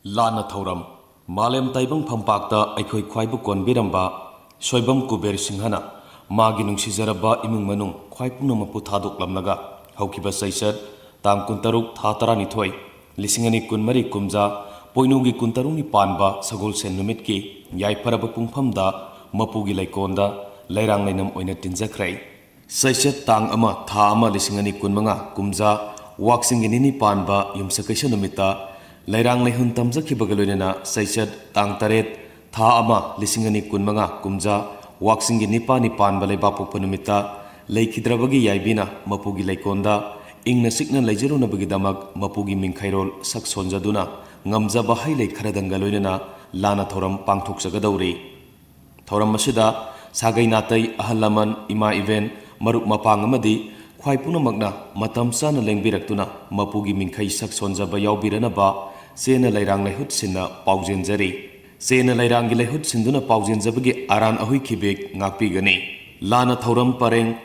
Lana Thoram, Malem Taibang Pampakta, Aikoi Kwaibu Konbiramba, Soibam Kuber Singhana, Maginung Sizaraba Imung Manung, Kwaipuna Putaduk Lamnaga, Haukiba Saisad, Tang Kuntaruk Tatarani Toy, Lissingani Kunmari Kumza, Poinugi Kuntaruni Panba, Sagol Sen Numitki, Yai Parabapung Pamda, Mapugi Laikonda, Lairang Linam Oinatin Zakrai. Saisad Tang Ama, Tama Lissingani Kunmanga, Kumza, Waxing in any Panba, Yumsakasha Numita, Lairang Lehun Tamzaki Bagaloina, Saisad, Tang Taret, Ta Ama, Lissingani Kunmanga, Kumza, Waxing in Nipa Nipan Balebapo Panumita, Lake Hidrabagi Yaibina, Mapugi Laikonda, Ing na Signal Lajeruna Bagidamag, Mapugi Minkairol, Sakson Zaduna, Ngamza Bahai Lake Karadangaloina, Lana Thoram Pangtok Sagadauri. Thoram Masida, Sagay Natai, Ahalaman, Ima Event, Maruk Mapangamadi, Kwaipuna Magna, Matamsa na Lengbiratuna, Mapugi Minkai Sakson Zabayau Biranaba, Sena Lairang Lehut Sina, Pauzen Zari. Sena Lairang Lehut Sinduna Pauzen Zabagi, Aran Ahui Kibik, Ngakpigani. Lana Thoram Pareng,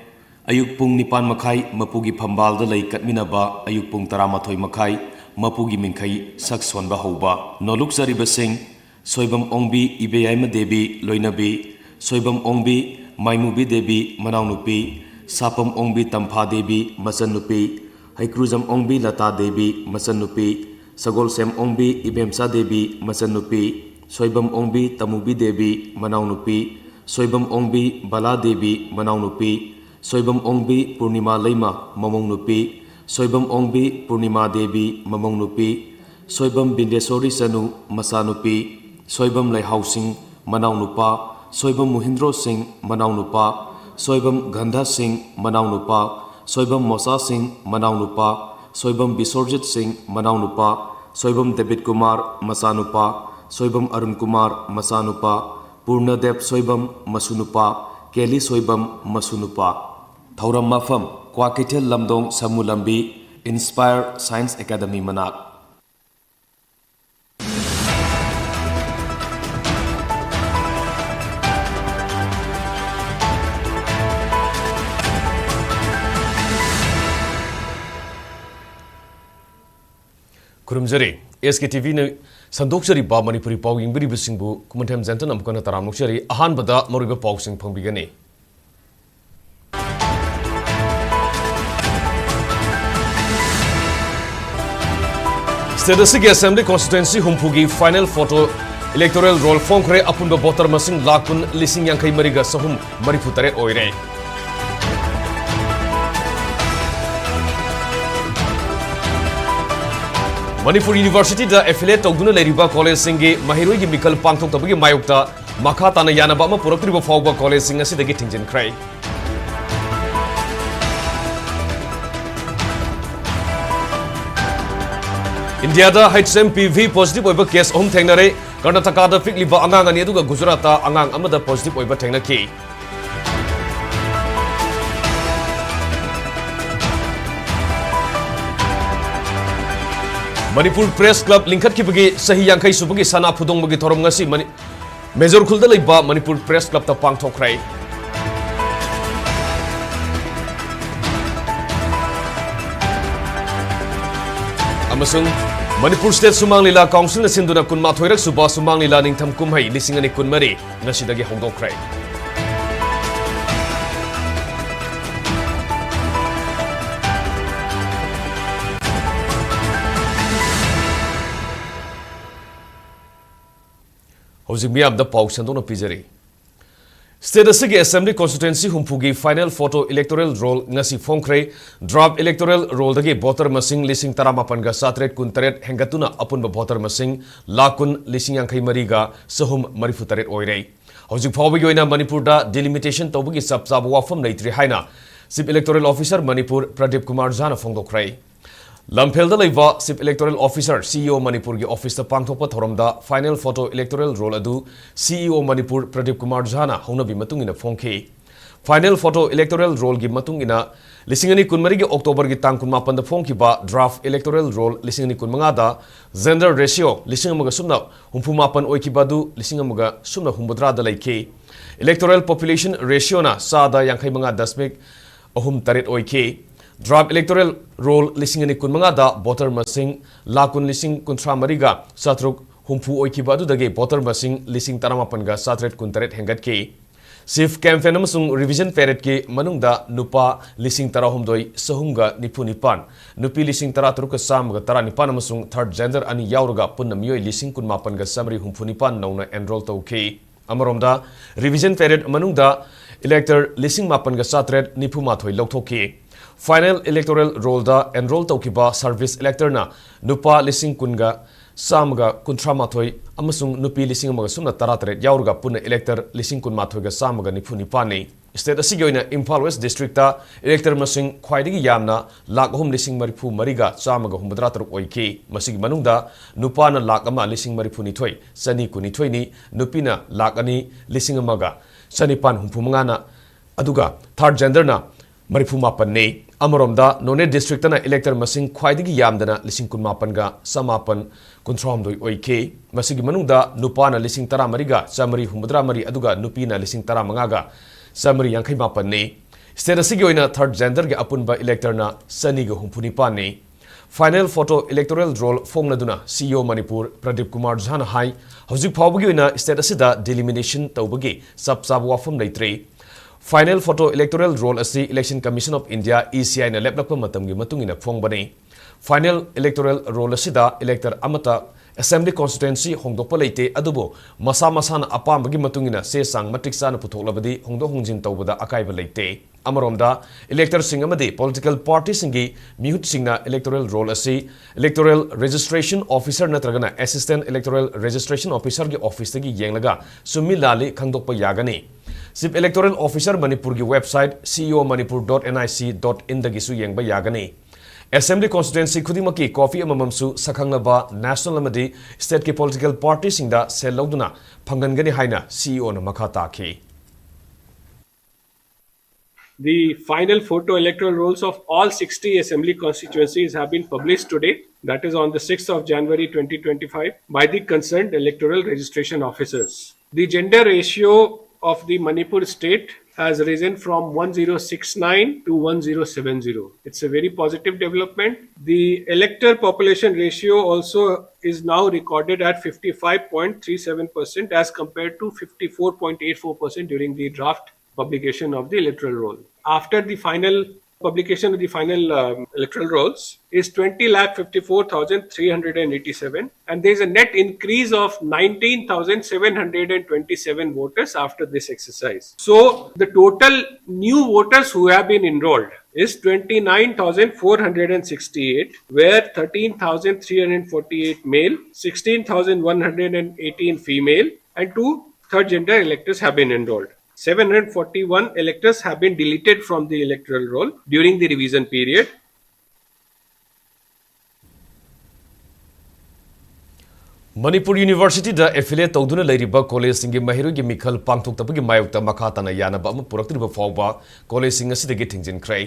Ayuk Pung Nipan Makai, Mapugi Pambal the Lake Katminaba, Ayuk Pung Taramatoi Makai, Mapugi Minkai, Sakson Bahoba. No look Zari Basing, Soibam Ongbi, Ibeaima Debi, Loinabi, Soibam Ongbi, Maimubi Debi, Manaunupi, Sapam Ongbi Tampa Debi, Masanupi, Haikruzam Ongbi Lata Debi, Masanupi, Sagol Sem Ongbi, Ibemsa Debi, Masanupi, Soibam Ongbi, Tamubi Debi, Manaunupi, Soibam Ongbi, Bala Debi, Manaunupi, Soibam Ongbi, Purnima Leima, Mamongnupi, Soibam Ongbi, Purnima Debi, Mamongnupi, Soibam Bindesori Sanu, Masanupi, Soibam Lehau Singh, Manaunupa, Soibam Muhindro Singh, Manaunupa, Soibam Gandha Singh, Manaunupa, Soibam Mosa Singh, Manaunupa, Soibam Bisorjit Singh, Manaunupa, Soibam David Kumar, Masanupa, Soibam Arun Kumar, Masanupa, Purnadev Soibam, Masunupa, Kelly Soibam, Masunupa. Thoram Mafam, Kwakitel Lamdong Samulambi, Inspire Science Academy Manak. Kurumjari, Sktv'S ne Sandokjari ba Manipuri Pau Ingbiri Bisingbu, Kumantem Zentan Amkana Taramukjari, Ahan Bada Moriba Pau Sing Pangbigani. Sktv'S Assembly Constituency Humpugi Final Photo Electoral Roll Fongkre Apunba Botar Masing Lakun Lising Yang Kai Mariga Sahum Mariputare Oire. Manipur University da affiliate togduna leiriba college singi mahiroi gi mikal pangthok tabagi mayokta makha tana yanaba ma purakriba fawba college sing asi dagi thingjin krai. India da HMPV positive oiba case hom thengnare Karnataka da fikliba angang ani aduga Gujarat da angang amada positive oiba thengnaki. Manipur Press Club Linkat Kibagi Sahi Yankai Subagi Sana Pudong Bagi Thorom Ngasi Major Kulda Laiba Manipur Press Club Ta Pang Thokrai. Amasung Manipur State Shumang Leela Council na Sinduna Kunma Thoirak Suba Shumang Leela Ningtham Kumhai Lisingani Kunmari Nasidagi Hongdokrai. Hojik miyam da pau sandona pijari. Sktv'S Assembly Constituency Humpugi Final Photo Electoral Roll ngasi Fongkre Draft Electoral Roll dagi voter masing lising taramapan ga satret kuntaret hengatuna apunba voter masing lakun lising yang kai mariga sahum marifutaret oirei. Hojik phawbi goina Manipur da delimitation tawbagi sabsab wafam leitri haina Chief Electoral Officer Manipur Pradip Kumar Jana Fongdokrai. Lamphelda Laiva Chief Electoral Officer CEO Manipur gi Office ta Pangthokpa Thoromda Final Photo Electoral Roll adu CEO Manipur Pradip Kumar Jana haunabi matungina phongkhi. Final Photo Electoral Roll gi matungina lisingani kunmari gi October gi tang kunma panda phongkiba Draft Electoral Roll lisingani kunmanga da gender ratio lisingamaga sumna humpumapan oikibadu lisingamaga sumna humbudra da laiki. Electoral Population Ratio na sada yankai manga dasmik ahum taret oiki. Draft electoral roll lising ani kunmanga da voter masing lakun lising kuntra mariga satruk humpu oikiba adudagi voter masing lising taramapanga satret kuntaret hengat ki Chief campaign amasung revision period ki manungda nupa lising tarahumdoi sahumga nipunipan nupi lising taraturuk samga taranipan amasung third gender ani yauraga punna miyoi lising kunmapan ga samri humpunipan nauna enroll tauki amaromda revision period manungda elector lising mapan ga satret nipumathoi loktoki Final electoral roll da enroll taukiba service elector na nupa lising kunga samga kuntramathoi amasung nupi lising amaga sumna taratret yaurga punna elector lising kunmathoi ga samga nipuni state asigi oina Imphal West district ta elector masing khwaidigi yamna lakh ahum lising marifu mariga samaga humbadra taruk oiki masigi manungda nupa na lakh ama lising marifu nithoi sani kunithoi ni nupina lakh ani lising amaga sanipan humpumanga na aduga third gender na marifu mapan ne Amaromda None district na elector masing khwaidigi yamdana lising kunmapan ga samapan kunthramdoi oike masigi manungda nupana lising tara mariga samari humbadra mari aduga nupina lising tara mangaga samari yankai mapan ne state asigi oina third gender ge apunba elector na sani ga humpuni pan ne final photo electoral roll fongladuna CEO Manipur Pradeep Kumar Jhan hai hojik phawbagi oina state asida delimitation tawbagi sabsab wafam leitre Final photo electoral roll asi Election Commission of India ECI na leplakpa matamgi matungina phongbani. Final electoral roll asida elector amata assembly constituency hongdokpa leite adubo masa masana apambagi matungina se sang matrix sana puthoklabadi hongdo hongjin tawbada akaiba leite. Amaromda elector sing amadi political party singi mihut singna electoral roll asi electoral registration officer natragana assistant electoral registration officer gi office tagi yenglaga summi lali khangdokpa yagani. Chief Electoral Officer Manipur ki website ceomanipur.nic.in dagi su yengba yagani. Assembly constituency khudimaki coffee amamamsu sakhangaba national amadi state ki political party singda sel lawduna phangangani haina CEO na makha taki. The final photo electoral rolls of all 60 assembly constituencies have been published today, that is on the 6th of January 2025, by the concerned electoral registration officers. The gender ratio of the Manipur state has risen from 1069 to 1070. It's a very positive development. The elector population ratio also is now recorded at 55.37% as compared to 54.84% during the draft publication of the electoral roll. After the final publication of the final electoral rolls is 20,54,387, and there is a net increase of 19,727 voters after this exercise. So the total new voters who have been enrolled is 29,468, where 13,348 male, 16,118 female, and 2 third gender electors have been enrolled. 741 electors have been deleted from the electoral roll during the revision period. Manipur University da affiliate tawduna leiriba college singi mahiru gi mikhal pangthok tabagi mayukta makhatana yana ba puraktriba fawba college singa sidagi thingjin krai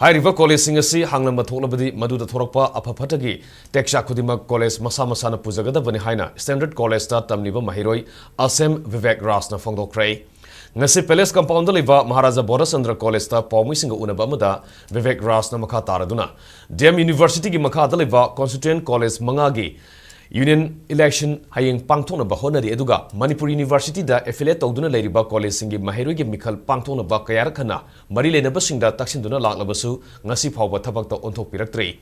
hai river college singa si hanglamba thoklabadi maduda thorakpa apaphatagi teksha khudima college masa masana pujagada bani haina standard college ta tamliba mahiroi asem vivek ras na fongdok krai ngasi palace compound liba Maharaja Borasandra college ta pawmi singa unaba amada vivek ras na makha taraduna DM University gi makha liba constituent college mangagi Union election hayeng pangthona ba honari eduga Manipur University da affiliate tawduna leiriba college singi mahiru gi mikhal pangthona ba kayar khana mari lenaba singda taksinduna laklabasu ngasi phawba thabakta onthok piraktre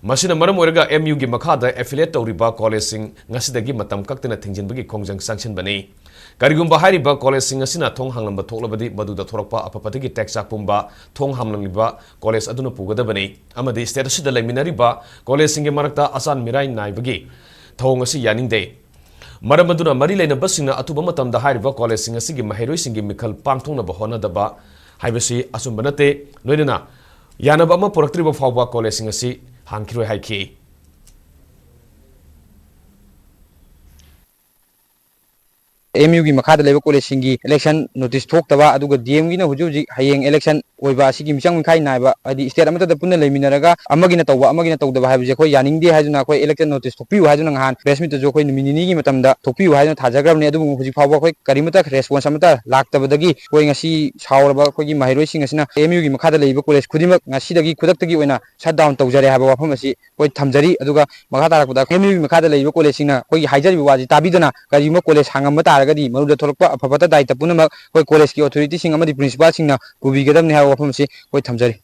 masina maram oiraga MU gi makha da affiliate tawriba college sing ngasi dagi matam kaktena thingjinbagi khongjang sanction bani karigumba hariba college sing asina thong hanglamba thoklabadi maduda thorakpa apapatigi texak pumba thong hamlangiba college aduna pugada bani amadi state sida leminariba college singi marakta asan mirai naibagi thong asi yaning day maramaduna mari leina basingna atuba matam da hariba college sing asigi maheroi singi mikhal pangthongna ba hona daba haibasi asumbanate loinana yanaba ama poraktriba fawba college sing asi hangkiroi haiki MU की मखादा लेबो college सिंगी election notice थोक्तबा अदुगा DM की ना हुजु हयेंग election ओइबा सिगी मिचंग मिखाई नाइबा अदि state अमता the पुन्ना लेमिनरगा अमगिना तौबा अमगिना तौदबा हाइबजे खoi यानिंगदे हाइजुना खoi इलेक्शन नोटिस थोपिउ हाइजुना nghan press meet jo khoi निमिनिनी की मतमदा थोपिउ हाइजुना थाजाग्रबने अदु हुजि फावबा खoi करिमता रेस्पॉन्स अमता लाक्तबदगी खoi ngasi सावरबा खoi की माहिरोइ सिंग असिना MU की मखादा लेबो कॉलेज खुदिमक ngasi दगी खुदक्तगी ओइना शट डाउन तौजरे हाबा वाफम असि खoi थमजरी अदुगा मखा तारकदा MU की मखादा लेबो कॉलेज सिंगना खoi हाइजरी वाजी ताबिदना करिमो कॉलेज हांगम तारगदी मरुदा थोलकपा अफबता दायित्व पुनमक खoi कॉलेज की अथॉरिटी सिंग अमदी प्रिंसिपल सिंगना पुबिगदमने हाबा वाफम असि खoi थमजरी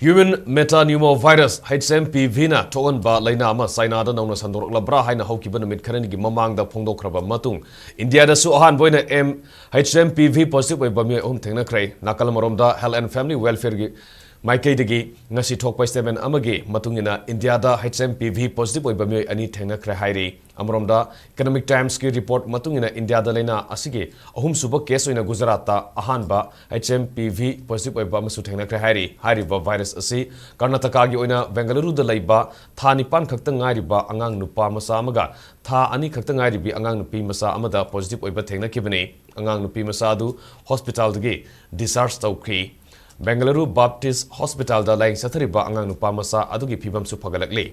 Human metapneumovirus HMPV na toon ba laina ama China da nauna sandorok labra haina haukiba namit kharani gi mamang da phongdokraba matung India da su ahan boina HMPV positive oi bami thengna krai nakal marom da health and family welfare gi Maikai dagi ngasi thokpai statement amagi matungina India da HMPV positive oi bami ani thengna krai hairi amrom da economic times ki report matungina India da laina asigi ahum suba case oina Gujarat ta ahan ba HMPV positive oi bami su thengna krai hairi hairi ba virus asi Karnataka gi oina Bengaluru da laiba tha nipan khakta ngairi ba angang nupa masa amaga tha ani khakta ngairi bi angang nupi masa amada positive oi ba thengna kibani angang nupi masa du hospital dagi discharge tawkri Bengaluru Baptist Hospital da laing sathariba angang nupa masa adugi phibam su phagalakli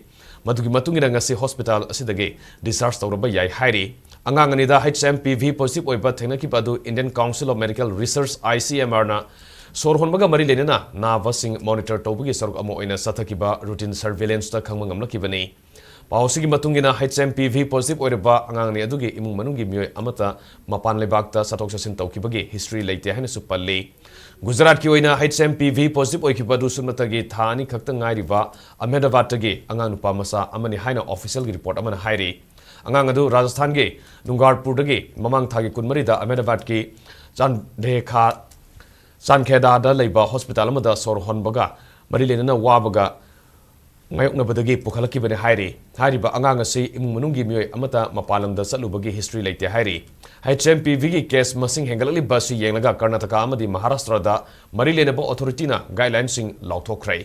madugi matungina ngasi hospital asidagi discharge tawraba yai hairi angang ani da HMPV positive oiba thengna ki padu Indian Council of Medical Research ICMR na sorhonbaga mari lenena na vasing monitor tawbugi saruk amo oina sathakiba routine surveillance ta khangma ngamna kibani Pausigi matungina HMPV positive oiraba angang ni adugi imung manungi mioi amata mapan lebakta satok sasin tawkibagi history leite haina su palli Gujarat ki oina HMPV positive oikibadu sunmatagi thani khakta ngairiba Ahmedabad tagi angang nupa masa amani haina official gi report amana hairi angang adu Rajasthan gi Dungarpur dagi mamang thagi kunmari da Ahmedabad ki Sankheda da leiba hospital amada sorhonbaga mari lenana wabaga ngayoknabadagi pukhalakibane hairi hairiba angang asi imung manungi mioi amata mapalamda salubagi history leite hairi HMPV gi case masing hengalali basi yenglaga Karnataka amadi Maharashtra da mari lenaba authority na guidelines sing lauthokrai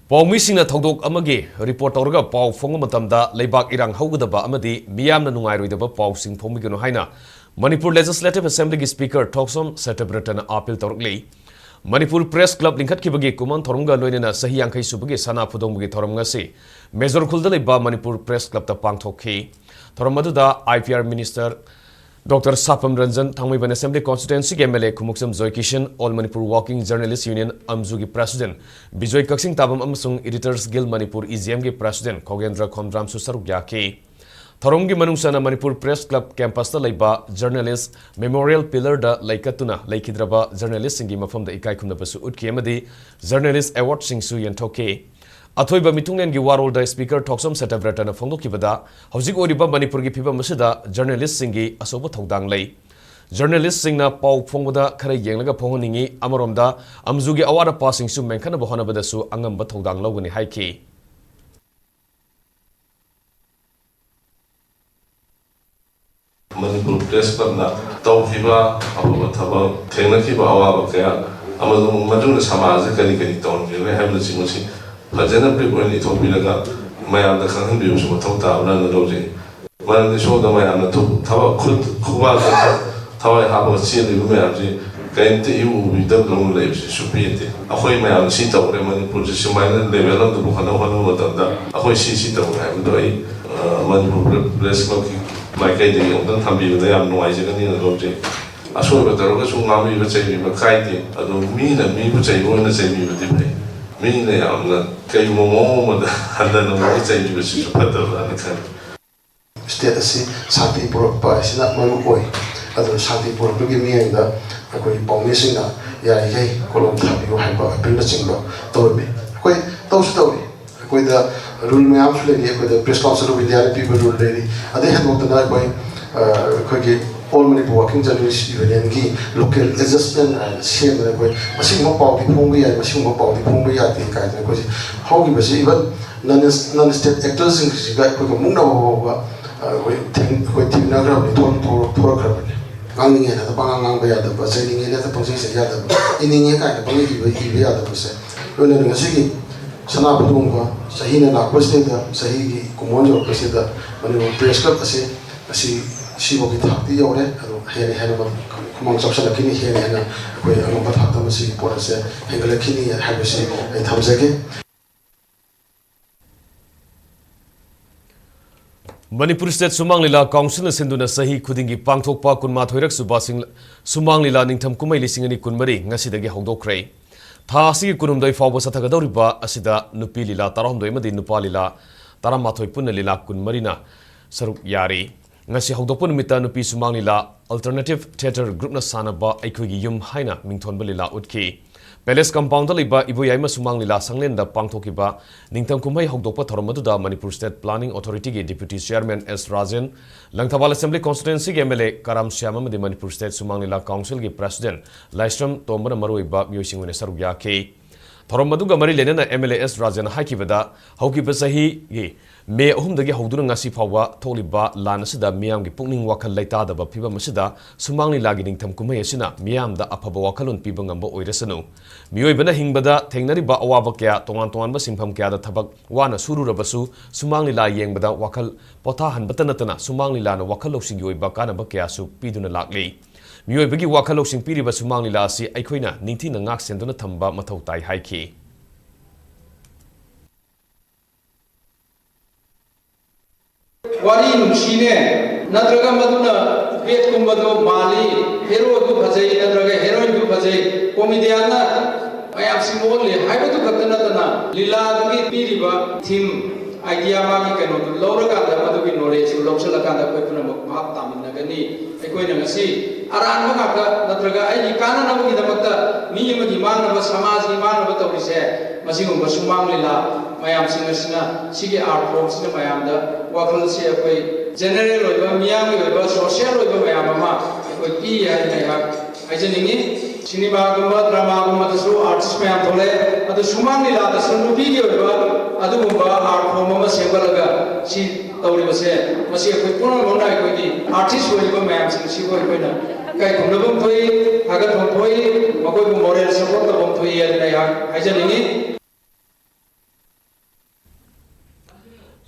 Pawmisingna thodok amagi report tawraga paw fonga matamda leibak irang haugadaba amadi miyamna nungairoidaba pawsing phomigano haina Manipur Legislative Assembly Speaker Thoksom Setebratana appeal tawrkli Manipur Press Club lingkhat kibagi kuman thorumga loinena sahi yangkai subagi sana phudongbagi thorum ngasi Major Khulda leiba Manipur Press Club ta pangthokhi thorum aduda IPR Minister Dr. Sapam Ranjan Thangmaiban Assembly Constituency MLA Khumuksam Joy Kishan All Manipur Working Journalists Union Amzugi President Bijoy Kaksing Tabam Amasung Editors Guild Manipur EGM gi President Khogendra Khomdram Susaruk Yaki Thoromgi Manungsana Manipur Press Club Campus da laiba Journalist Memorial Pillar da laikatuna laikhidraba journalist singi mafam da ikai khumna basu utki amadi Journalist Award singsu yantoke Athoiba mitungnen gi warol da Speaker Thoksom Setebratana phongdokibada hojik oriba Manipur gi phibam asida journalist singi asoba thodang lai Journalist singna paw phongboda khara yenglaga phongningi amaromda amzugi awara passing su menkhana bahona badasu angamba thodang logani haiki Manipur Press Club na tawhiba abawa thaba thengna kiba awaba kaya amadu maduna samaja kari kari ton ge habla chingsi fajana pre point ithobiraga mayam da khanghan bi usuma thawta na loje man de show da mayam na thaba khud khuba thaba haba chili mayam ji kainte yu bi da long le supiyete akhoi mayam si tawre Manipur ji simaina level of the bukhana hanu da akhoi si tawre do ai Manipur Press Club ki Maikai dagi ongtang thambibada yam nuwaijagani na lobje asoiba taraga su ngamiba chaibiba kaide adu mina mibu chaibo na chaibibadi bhai mina yamna kai momo da handana mo chaibiba su patala na khan state asi sati porokpa sina mamu koi adu sati porokgi miyangda akoi pawmisingna yai gai kolom thabiyo haiba apilna chingba tawbe koi tawsu tawi koi da rule में आप सुने ये कोई the press council of India ने people rule ले ली अधे हैं तो ना कोई के all Manipur working journalists union की local adjustment शेयर में कोई मशीन में पाव भी फोंगी या मशीन में पाव भी फोंगी या तीन का है कोई how की बस even non state actors इंग का कोई को मुंडा होगा कोई थिंग ना करा भी थोड़ा कर बने ngang na pang ngang ba yadaba sa ningin na pang sa yadaba iningin ka pang iba yadaba sa luna nga sige sana padung ko sa hina na presidente sa higi kumonjo presidente Manipur press club asi sibo kitapti yore ado hene hene kumang sabsa kini hene hene ko ang pathata masi por sa hengala kini habisi ay thamsage Manipur State Shumang Leela Council senduna sahi khudingi pangthokpa kunma thoirak subasing Shumang Leela ningtham kumai lising ani kunmari ngasidagi hongdokrai tha asi kunumdai fawba sathagadoriba asida nupi Leela tarahomdoi madi nupa Leela taramathoi punna Leela kunmarina saruk yari ngasi hongdokpa numita nupi Shumang Leela Alternative Theatre Group na sanaba aikhoigi yum haina mingthonba Leela utki Palace compound liba ibu yaima Shumang Leela sanglenda pangthokiba ningtam kumai hongdokpa thoromaduda Manipur State Planning Authority ge Deputy Chairman S Rajan Langthawal Assembly Constituency ge MLA Karam Syama madi Manipur State Shumang Leela Council ge President Laistram Tombana maruiba myoisingune sarugya ke thoromaduga mari lenana MLA S Rajan hakibada haukiba sahi ge May ahumdagi hauduna ngasi phawa tholiba lan asida miyam gi pungning wakhal laita da ba phiba masida Shumang Leela gi ningtham kumai asina miyam da aphaba wakhalon piba ngamba oirasanu miyoi bana hingbada thengnari ba awaba kya tongan tongan ba simpham kya da thabak wana suru rabasu Shumang Leela yengbada wakhal potha hanbatana tana Shumang Leela na wakhal loksing yoi ba kana ba kya su piduna lakle miyoi bagi wakhal loksing piri ba Shumang Leela si aikhoina ningthi na ngak senduna thamba mathau tai haiki Wari nungshine natraga maduna bet kumbado mali hero du phajai natraga heroine du phajai comedian na ayam simole haibatu katana tana lila gi piriba theme idea ma gi kano du lawraga da madu gi knowledge loksala ka da koi puna bhab tamina gani ekoi na ngasi aran ma ka natraga ai gi kana na gi damakta mi ma gi man na samaj gi man na tawrise masingum Shumang Leela mayam singasina sigi art form sina mayam da wakal se koi general oiba miyam oiba social oiba mayam ama koi pi ya nei ha aijaningi cinema gumba drama gumba dasu artist mayam thole adu Shumang Leela da sunupi gi oiba adu gumba art form ma sembalaga si tawri base masi koi puna londa koi gi artist oiba mayam sing si koi koi na kai kumnabum thoi hagat hom thoi makoi bu moral support ta bom thoi ya nei ha aijaningi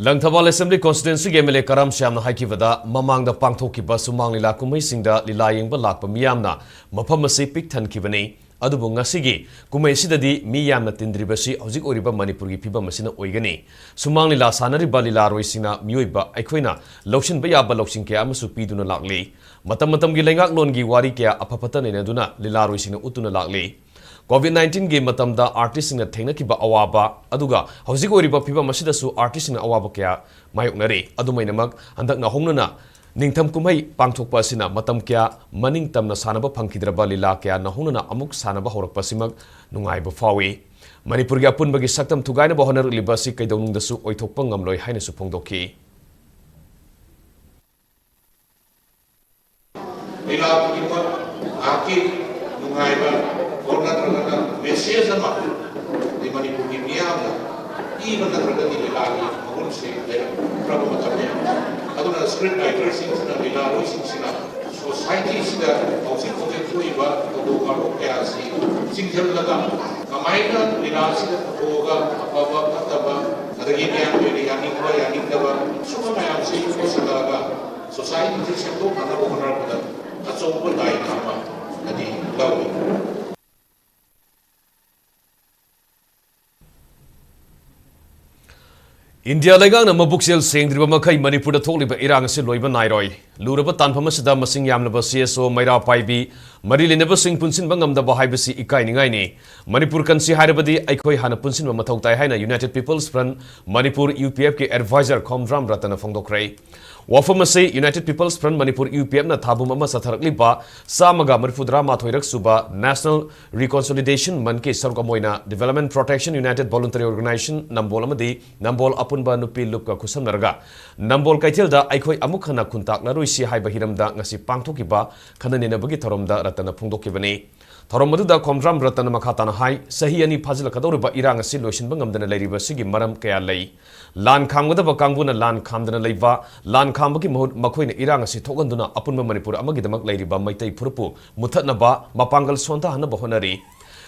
Langthawal Assembly Constituency MLA Karam Syamna haikibada mamangda pangthokiba Shumang Leela kumaisingda Leela yengba lakpa miyamna mafam asi pikthankibani adubu ngasigi kumaisidadi miyamna tindribasi hojik oriba Manipur gi phibam asina oigani Shumang Leela sanariba Leela roisingna mioiba aikhoina lawsin ba yaba lawsin ke amasu piduna lakli matam gi lengak lon gi wari ke apapata nenaduna Leela roisingna utuna lakli COVID-19 ge matamda artist na thengna kiba awaba aduga hojik oriba phiba masida su artist na awaba kya mayoknare adumainamak handak na hongnana ningtham kumai pangthokpa asina matam kya maning tamna sanaba phangkidraba Leela kya na hongnana amuk sanaba horakpa simak nungaiba fawi Manipur gi apunbagi saktam thugaina ba honar libasi kaidonung dasu oithokpa ngamloi haina su phongdokki Leela ki aki nungaiba Orna terkena message sama di Manipur di Myanmar, even terkena di Leela maupun sih dari berapa macamnya. Aduna script writer sing sina Leela sing sina society sida housing project tu iba tu kalau kayak sing jalan kamaina Leela sida hoga apa ada yang yang ikut yang ikut semua yang sih sekarang society itu siapa mana bukan pada atau pun lain apa jadi tahu. India legang na mabuksel sengdriba makai Manipur da tholiba irang se loiba nairoi luraba tanpham asida masing yamnaba CSO maira paibi marilinaba sing punsin bangam da bahaibasi ikai ningai ni Manipur kansi hairabadi aikhoi hana punsin ba mathau tai haina United People's Front Manipur UPF ke advisor Khomram Ratana phongdokrai wafam ase United People's Front Manipur UPF na thabum ama satharakliba samaga marfudra mathoirak suba National Reconciliation Manke sargamoina Development Protection United Voluntary Organization nambol amadi nambol apunba nupi lupka khusamnarga nambol kaithelda aikhoi amukhana khuntak laroi si haiba hiramda ngasi pangthokiba khananina bagi tharomda ratana phungdokibani Thorom Maduda Komdram Ratan Makatana Hai, Sahiani Pazilakadoriba Irang Silotion Bangam than a lady Basigi Maram Kayalay. Lan Kamgada Kanguna Lan Kamdana Leva, Lan Kambaki Makuin Irang Sitoganduna, Apun Manipur Amagidamak Lady Bamaite Purpu, Mutatnaba, Mapangal Sonta Hanabahonari.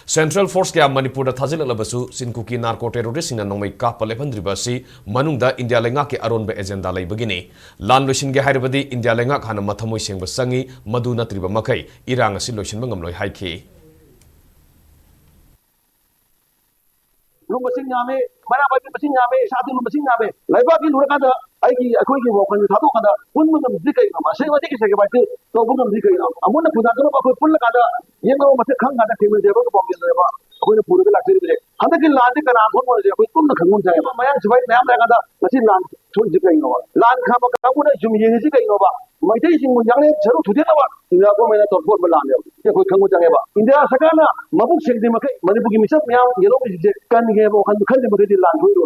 Central Force kaya Manipur da thazil alabasu sinkuki narco terrorist sina nongmai ka palepandribasi manungda India lenga ke aron be agenda lai begini lan losin ge hairabadi India lenga khana mathamoi sengba sangi madu natriba makai irang asi losin bangam loi haiki Lumasing yame mana bagi masing yame satu lumasing yame laiba ki lura kada aiki akoi ki wokan thado kada pun mungam dikai ma sei wati ki sege bati to mungam dikai na amuna puda to ba koi pun kada yengo mate khang kada kemi deba ko bom gel ba akoi ne puru la chiri bile handa ki landi kana khon mo je akoi tum na khangun jae ma yang sibai nam la kada masi lan choi dikai no lan kha ma ka mu na jum ye ji kai no ba mai dai sing mun yang le charu thudi na ba india ko me na to bot ba lan le ye koi khangu jae ba india sakana mabuk sing di makai manipu ki misap myam yelo ki je kan ge bo khan khan de makai di lan thoi ro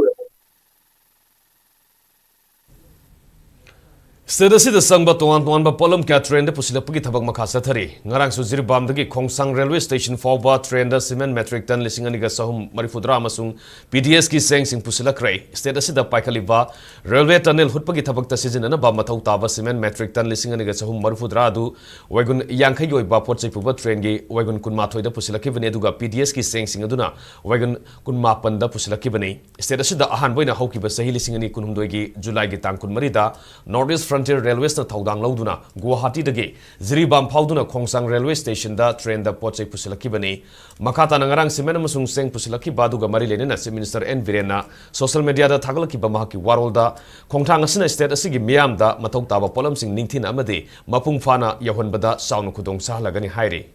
State the Sangba Tuan Polam Cat train the Pusilapaki Tabak Makasatari, Narang Suzir Bamdagi, Kongsang Railway Station forward train the cement metric ton Lisinganiga Sahum Marifudra Masung, PDS ki Sang Sing Pusila Cray, State the Paikaliva, Railway Tunnel Hutpaki Tabak season and about Matau cement metric ton Lisinganiga Sahum Marifudradu, Wagon Yankayo Baport Sipuba train gay, Wagon Kunmato the Pusila Kivaneduga, PDS ki Sang Singaduna, Wagon Kunmapan the Pusila Kibani, State the Ahanboina Hoki Basahili Singani Kunumdogi, July Gitan Kunmarida, Northeast Frontier Railways na Thaudang Lauduna, Guwahati dagi, Ziribam Pauduna Kongsang Railway Station da train da Poche Pusilaki Bani, Makata Nangarang Simena Musung Seng Pusilaki Baduga Marilena, Minister N. Virena, social media da Tagalaki Bamaki Warolda, Kongtang Asina State Asigi Miam da Matokta Polam Sing Ningtin Amadi, Mapung Fana Yahon Bada Saunu Kudong Sahlagani Hairi.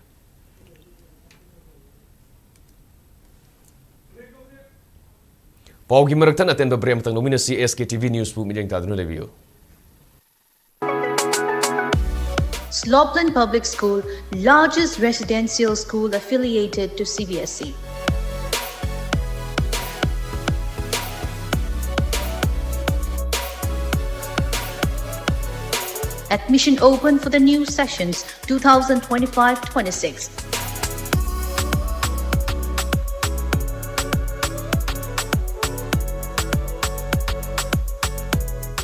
Paugi Meraktan attend the Bremtang Nominacy SKTV News Book Meeting Tadunu Review. Slopeland Public School, largest residential school affiliated to CBSE. Admission open for the new sessions 2025-26.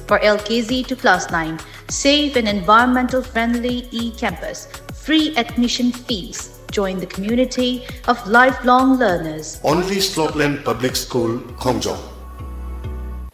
For LKZ to class 9, safe and environmental friendly e-campus, free admission fees. Join the community of lifelong learners. Only Slopeland Public School, Hongzhou.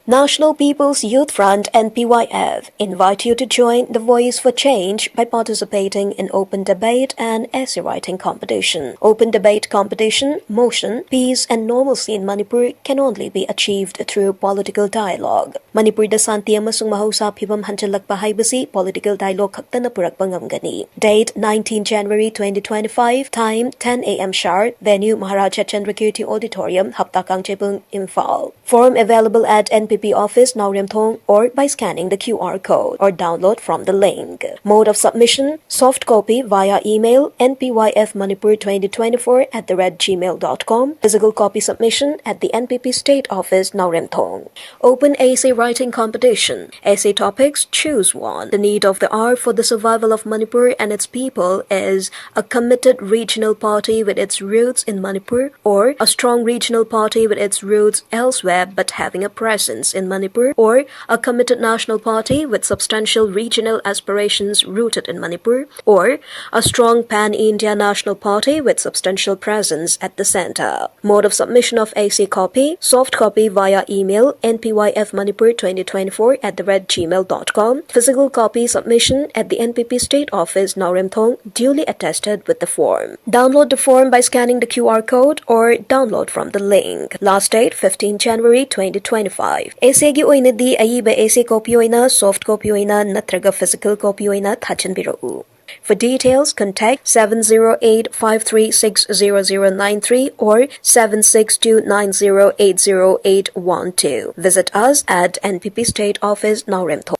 National People's Youth Front (NPYF) invite you to join the Voice for Change by participating in open debate and essay writing competition. Open debate competition, motion, peace and normalcy in Manipur can only be achieved through political dialogue. Manipur da santi amasung mahausa phibam hanjalakpa haibasi political dialogue khaktana purakpa ngamgani. Date 19 January 2025, time 10 a.m. sharp, venue Maharaja Chandrakirti Auditorium, Haptakang Chebung, Imphal. Form available at NPP office Nauremthong or by scanning the QR code or download from the link. Mode of submission, soft copy via email npyfmanipur2024@gmail.com, physical copy submission at the NPP State Office Nauremthong. Open essay writing competition. Essay topics, choose one. The need of the hour for the survival of Manipur and its people is a committed regional party with its roots in Manipur or a strong regional party with its roots elsewhere but having a presence in Manipur, or a committed national party with substantial regional aspirations rooted in Manipur, or a strong pan-India national party with substantial presence at the center. Mode of submission of AC copy, soft copy via email npyfmanipur2024@gmail.com, physical copy submission at the NPP State Office Nauremthong, duly attested with the form. Download the form by scanning the QR code or download from the link. Last date 15 January 2025. Essay gi oina di aiba essay copy oina, soft copy oina natraga physical copy oina thachanbirau. For details, contact 708-536-0093 or 762-90-80812. Visit us at NPP State Office Nauremthong.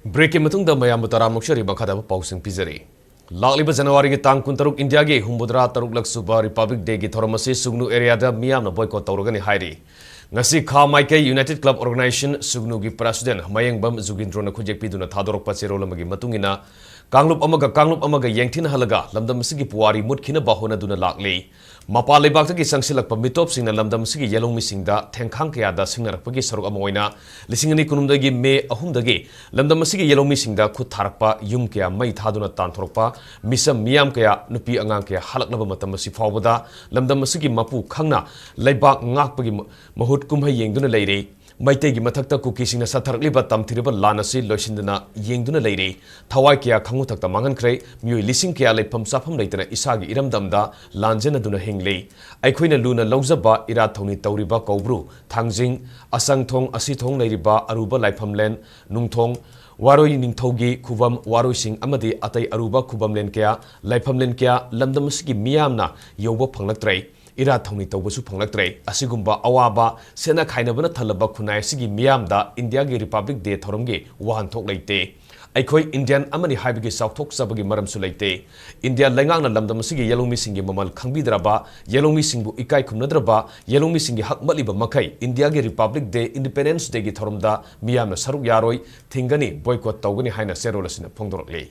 Breaking matungda mayam taramukshari bakada pausing pizari. Lakliba January ki tang kuntaruk India gi humbudra taruk lak suba Republic Day ki thoromasi sugnu area da miyam na boycott tawrogani hairi. ngasi kha maike United Club Organization sugnugi president Mayengbam Zugindrona khujekpiduna thadorokpa cherolamagi matungina kanglub amaga yengthin halaga lamdam sigi puwari mutkhina bahona duna lakle mapa lebak gi sangsilak pamitop singna lamdam sigi yelongmi singda thengkhang kya da singnarakpagi saruk amoina lisingani kunumdagi me ahumdagi lamdam sigi yelongmi singda khut tharakpa yum kya mai thaduna tanthorokpa misam miyam kya nupi angang kya halaklaba matam si fawbada lamdam sigi mapu khangna leibak ngakpagi mahut kumhai yengduna leire maitegi mathakta kukisingna satharakliba tamthiriba lanasi loisinduna yengduna leire thawai kya khangu thakta mangan khre myoi lising kya lepham safam leitana isagi iramdamda lanjena duna hingle aikhoina luna lawjaba ira thoni tawriba kobru thangjing asangthong asithong leiriba aruba laifamlen nungthong waroi ningthogi khubam waroi sing amadi atai aruba khubamlen kya laifamlen kya lamdamasigi miyamna yobo phanglaktrei ira thongni tawbasu phanglaktrei asigumba awaba sena khainabana thalaba khunai sigi miyamda India gi Republic Day thoromgi wahan thok leite aikhoi Indian amani haibigi southok sabagi maram su leite India lengangna lamdam sigi yelongmi singi mamal khangbidraba yelongmi singbu ikai khumnadraba yelongmi singi hakmaliba makai India gi Republic Day Independence Day gi thoromda miyamna saruk yaroi thingani boycott tawgani haina serolasina phongdorle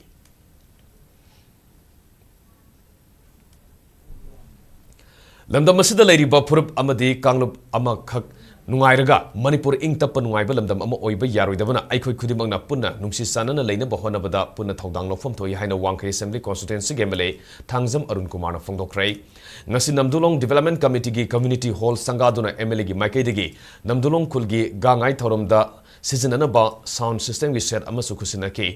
lamdam asida leiriba phurup amadi kanglub amakhak nungairaga Manipur ing tappa nungaiba lamdam ama oiba yaroidabana aikhoi khudimangna punna nungsi sanana leina bahonabada punna thodang lofam thoi haina Wangkhai Assembly Constituency gemele thangjam Arun Kumar na phongdokrai ngasi Namdulong Development Committee gi Community Hall sangaduna MLA gi maikaidagi Namdulong khulgi gangai thoromda sizinana ba sound system gi set ama sukhusinaki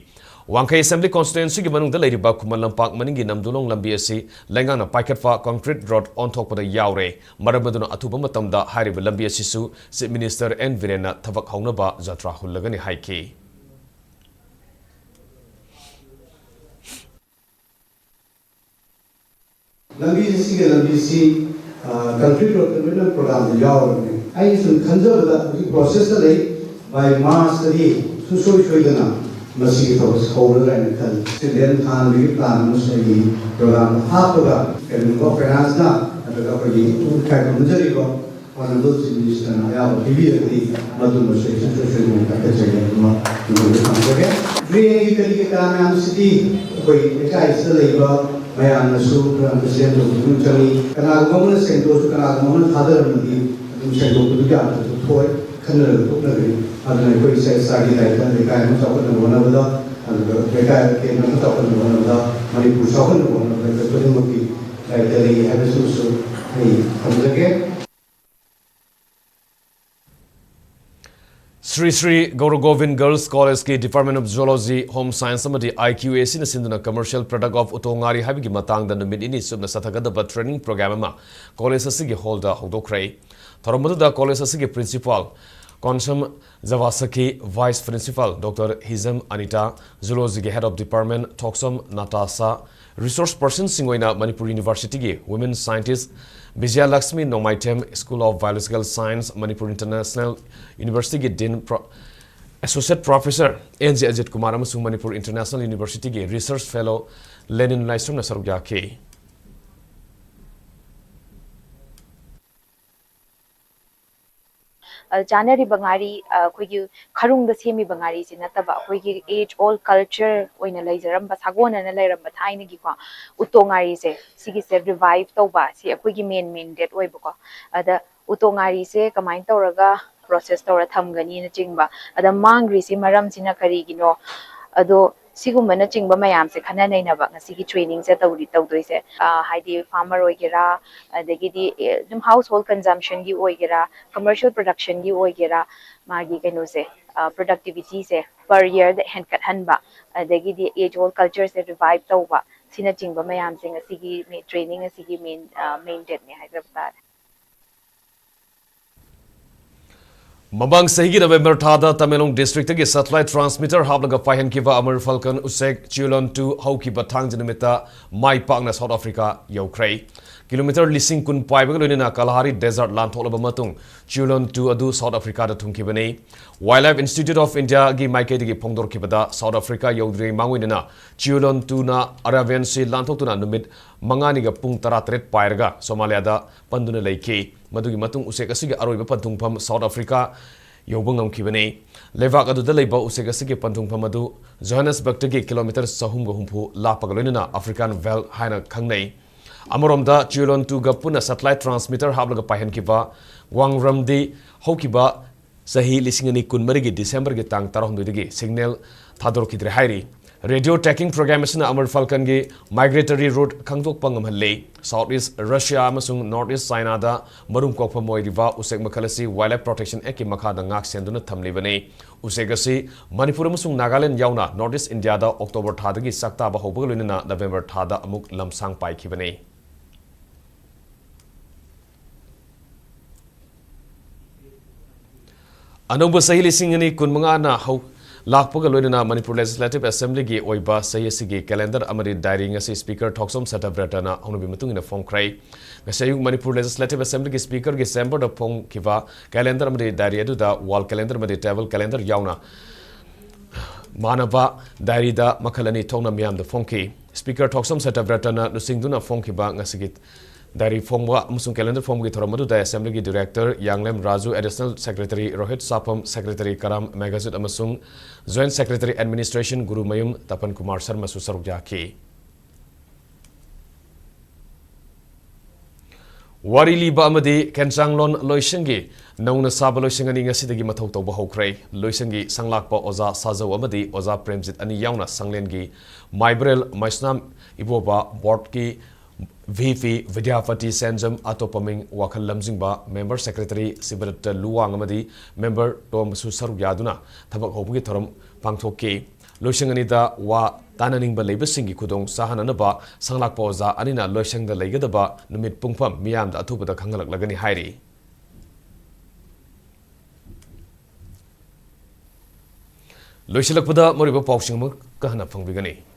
Wangkhai Assembly Constituency gi manungda leiriba Kumal Lampak maningi Namdulong lambi asi lengana paikatfa concrete road on thokpada yaure maramaduna atuba matamda hariba lambi asisu Chief Minister N Virena thabak haunaba jatra hullagani haiki lambi si concrete road development program da yaure ai sun khanjabada process da lei by March tadi susoi dana masih terus howler kan student kan di plan musai program apa kan ko finance na ada pergi kai menjadi ko orang tu jenis ya TV tadi madu musai susoi kita kerja cuma itu sampai free kali kita yang city koi kai selai ko maya nasu kan presiden tu cari kerana kamu sentuh kerana kamu father nanti sentuh tu dia tu toy kerana tu nanti ada koi saya sagi dah dekai macam apa nama benda ada dekai kita macam apa nama benda Manipur sahun nama benda tu yang mungkin dari habis tu ni kamu lagi Sri Sri Guru Govind Girls College ki Department of Zoology Home Science amadi IQAC na sinduna commercial product of utongari habigi matangda numit ini subna sathagadaba training program ama college asigi holda hodokrai thoromada college asigi principal Konsam Zavasaki Vice Principal Dr. Hizam Anita Zoology Head of Department Toksam Natasha Resource Person Singoina Manipur University gi Women Scientist Vijaya Lakshmi Nomaitem School of Biological Science Manipur International University gi Dean Associate Professor NJ Ajit Kumar amasung Manipur International University gi Research Fellow Lenin Naisram na saruk yake Janari Bangari, Quigi Karung the Semi Bangari, Sinataba, Quigi age all culture, when a laser, but Sagon and a layer, but tiny gifa, Utongari se, Sigi said revive Toba, see a Quigi main dead Weibuka. The Utongari se, Kamain Toraga, process Tora Tamgani in a chingba, at the Mangri Simaram Sinakarigino, although Sigumana chingba mayam se Kanana Nava, Sigi training set out it out, say, Heidi farmer oigera, the giddy household consumption gi oigera, commercial production gi oigera, Magi Ganose, productivity se per year the hand cut hanba, the giddy age old culture se revived over, Sina chingba mayam sing a Sigi training a Sigi main dead me Hyderabad. Mabang sahigi November thada Tamelong district gi satellite transmitter hablaga paihan kiba Amar Falcon usek Chulon to Hauki Batang Jinamita Mai Pakna South Africa Yokrai kilometer lising kun paibaga loinina Kalahari Desert lanthol matung Chulon 2 adu South Africa da thumkibani Wildlife Institute of India gi maike digi phongdor kibada South Africa yodri mangwinina Chulon 2 na Arabian Sea lanthotuna numit mangani ga pung 13 pairaga Somalia da panduna leiki madugi matung usek asigi aroiba panthungpham South Africa yobungam kibani levak adu da leiba usek asigi panthungpham adu Johannesburg tagi kilometer sahum ga humpu lapaga loinina African Vale haina khangnei Amoromda Chulon 2 ga puna satellite transmitter hablaga pahen kiba Wangramdi hokiba sahi lisingani kunmarigi December ge tang tarahundigi signal thador kidre hairi radio tracking program asina Amar Falcon ge migratory route khangdok pangam halle Southeast Russia amasung Northeast China da marum kokpa moiriba usek makhalasi wildlife protection act ki makha da ngak senduna thamlibane usegasi Manipur amasung Nagaland yauna Northeast India da October thadagi sakta ba hobaga loinina November thada amuk lamsang pai khibane Anouba sahi lisingani kunmanga na hau lakpaga loinina Manipur Legislative Assembly gi oiba sahi sigi calendar amari diary ngasi speaker Thoksom Satavratana honubi matungina phongkrai ngasayung Manipur Legislative Assembly gi speaker gi chamber da phong kiba calendar amari diary adu da wall calendar amari table calendar yauna manaba diary da makhalani thongna miyam da phongki speaker Thoksom Satavratana lusingduna phongkiba ngasigi Dari Fongwa Musung Calendar Fongwi Thoramadu da Assembly gi Director Yanglem Raju Additional Secretary Rohit Sapam Secretary Karam Magazine Amasung Joint Secretary Administration Guru Mayum Tapan Kumar Sharma Susarugya ki Wari liba amadi Kensanglon Loisengi Nauna Saba Loisengani ngasidagi mathau tawba hokrai Loisengi sanglakpa Oza Sazaw amadi Oza Premjit ani yauna sanglengi Maibrel Maisnam Iboba Board ki VP Vidyapati Sanjam Atopaming Wakal Lamjingba Member Secretary Sibarat Luwang amadi Member Tom Susaruk Yaduna Thabak Hobugi Thoram Pangthoki Loisanganida wa Tananingba Labosingi Kudong Sahananaba Sanglakpa Oza Anina Loisangda Legadaba Numit Pungpam Miyam da Atubada Kangalak Lagani Hairi Loisalakpada Moriba Pausingmu Kahana Pangbigani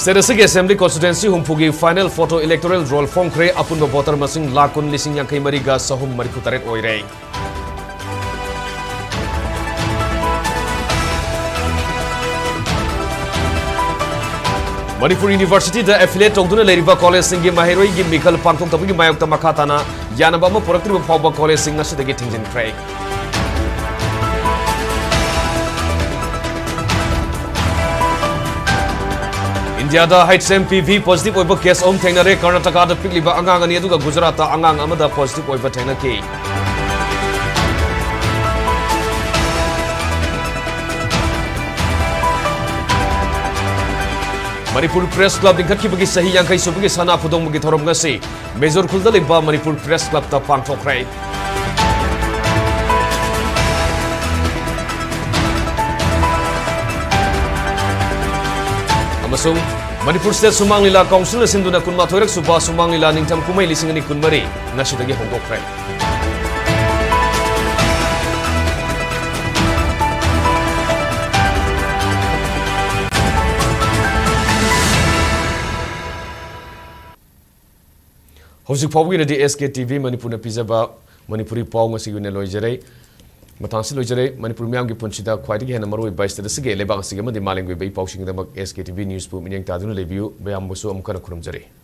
Serasigi Assembly Constituency Humpugi Final Photo Electoral Roll Form Kre Apunba Voter Masing Lakun Lising Yang Kaimariga Sahum Marikutaret Oirei Manipur University the affiliate Tongduna Leriva College Singi Mahiroi Gi Mikal Pangtong Tabugi Mayokta Makatana Yanabama Productive Pawba College Singa Shitagi Tingjin Craig India da HMPV positive oiba case om thengnare Karnataka da pikliba angang ani aduga Gujarat ta angang amada positive oiba thengnaki Manipur Press Club dingkhat ki bagi sahi yang kai subagi sana pudong bagi thorom ngasi Major Khulda liba Manipur Press Club ta pangthokrai Amasung Manipur State Shumang Leela Council Sinduna Kunma Thoirak Suba Shumang Leela Ningtam Kumai Lisingani Kunmari Nasidagi Hongokrai Hosik Pawgi di SKTV Manipur na pizaba Manipuri Paw ngasi yune loijerei Matangsi loijerei Manipur miyam gi punchida khwaidigi hena maroi baista sige lebak sige madi malengwi bei pawsing damak SKTV News pu minyang taduna lebiu bayam musu amkana kurumjare